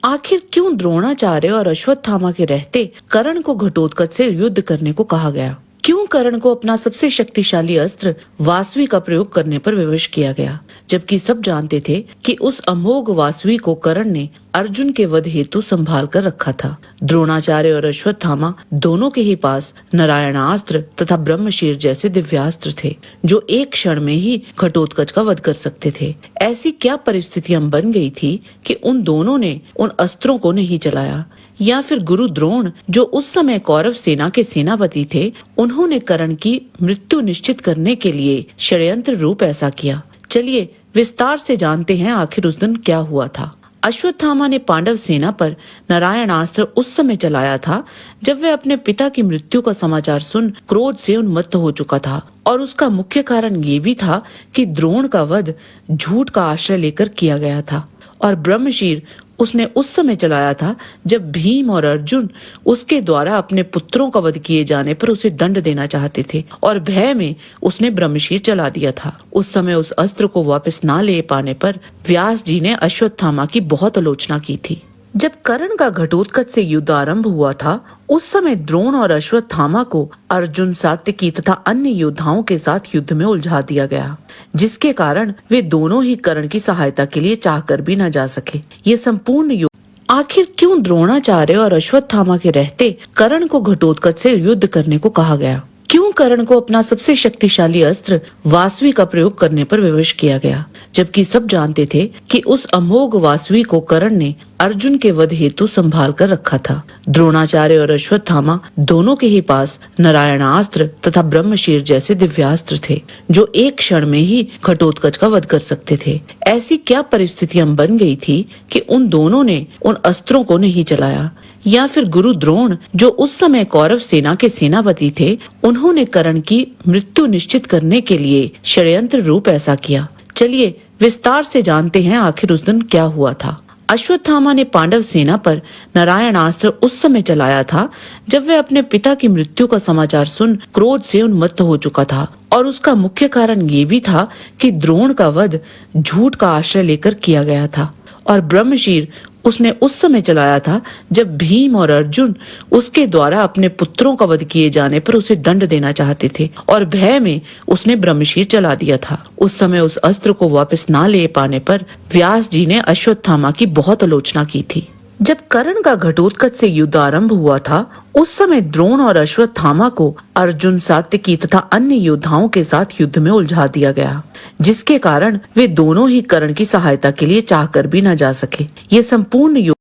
आखिर क्यों द्रोणाचार्य और अश्वत्थामा के रहते कर्ण को घटोत्कच से युद्ध करने को कहा गया? क्यों कर्ण को अपना सबसे शक्तिशाली अस्त्र वासवी का प्रयोग करने पर विवश किया गया, जबकि सब जानते थे कि उस अमोघ वासवी को कर्ण ने अर्जुन के वध हेतु संभाल कर रखा था। द्रोणाचार्य और अश्वत्थामा दोनों के ही पास नारायणास्त्र तथा ब्रह्मशीर जैसे दिव्यास्त्र थे, जो एक क्षण में ही घटोत्कच का वध कर सकते थे। ऐसी क्या परिस्थितियां बन गई थी कि उन दोनों ने उन अस्त्रों को नहीं चलाया, या फिर गुरु द्रोण जो उस समय कौरव सेना के सेनापति थे, उन्होंने कर्ण की मृत्यु निश्चित करने के लिए षड्यंत्र रूप ऐसा किया। चलिए विस्तार से जानते हैं आखिर उस दिन क्या हुआ था। अश्वत्थामा ने पांडव सेना पर नारायणास्त्र उस समय चलाया था जब वह अपने पिता की मृत्यु का समाचार सुन क्रोध से उन्मत्त हो चुका था, और उसका मुख्य कारण ये भी था कि द्रोण का वध झूठ का आश्रय लेकर किया गया था। और ब्रह्मशीर उसने उस समय चलाया था जब भीम और अर्जुन उसके द्वारा अपने पुत्रों का वध किए जाने पर उसे दंड देना चाहते थे, और भय में उसने ब्रह्मशीर चला दिया था। उस समय उस अस्त्र को वापस ना ले पाने पर व्यास जी ने अश्वत्थामा की बहुत आलोचना की थी। जब कर्ण का घटोत्कच से युद्ध आरंभ हुआ था, उस समय द्रोण और अश्वत्थामा को अर्जुन, सात्यकी तथा अन्य योद्धाओं के साथ युद्ध में उलझा दिया गया, जिसके कारण वे दोनों ही कर्ण की सहायता के लिए चाहकर भी न जा सके। ये संपूर्ण युद्ध आखिर क्यों द्रोणाचार्य और अश्वत्थामा के रहते कर्ण को घटोत्कच से युद्ध करने को कहा गया? क्यों कर्ण को अपना सबसे शक्तिशाली अस्त्र वासवी का प्रयोग करने पर विवश किया गया, जबकि सब जानते थे कि उस अमोघ वासवी को कर्ण ने अर्जुन के वध हेतु संभाल कर रखा था। द्रोणाचार्य और अश्वत्थामा दोनों के ही पास नारायणास्त्र तथा ब्रह्मशीर जैसे दिव्यास्त्र थे, जो एक क्षण में ही घटोत्कच का वध कर सकते थे। ऐसी क्या परिस्थितियां बन गई थी कि उन दोनों ने उन अस्त्रों को नहीं चलाया, या फिर गुरु द्रोण जो उस समय कौरव सेना के सेनापति थे, उन्होंने कर्ण की मृत्यु निश्चित करने के लिए षड्यंत्र रूप ऐसा किया। चलिए विस्तार से जानते हैं आखिर उस दिन क्या हुआ था। अश्वत्थामा ने पांडव सेना पर नारायणास्त्र उस समय चलाया था जब वह अपने पिता की मृत्यु का समाचार सुन क्रोध से उन्मत्त हो चुका था, और उसका मुख्य कारण ये भी था कि द्रोण का वध झूठ का आश्रय लेकर किया गया था। और ब्रह्मशीर उसने उस समय चलाया था जब भीम और अर्जुन उसके द्वारा अपने पुत्रों का वध किए जाने पर उसे दंड देना चाहते थे, और भय में उसने ब्रह्मशीर चला दिया था। उस समय उस अस्त्र को वापस ना ले पाने पर व्यास जी ने अश्वत्थामा की बहुत आलोचना की थी। जब कर्ण का घटोत्कच से युद्ध आरंभ हुआ था, उस समय द्रोण और अश्वत्थामा को अर्जुन, सात्यकी तथा अन्य योद्धाओं के साथ युद्ध में उलझा दिया गया, जिसके कारण वे दोनों ही कर्ण की सहायता के लिए चाहकर भी न जा सके। ये संपूर्ण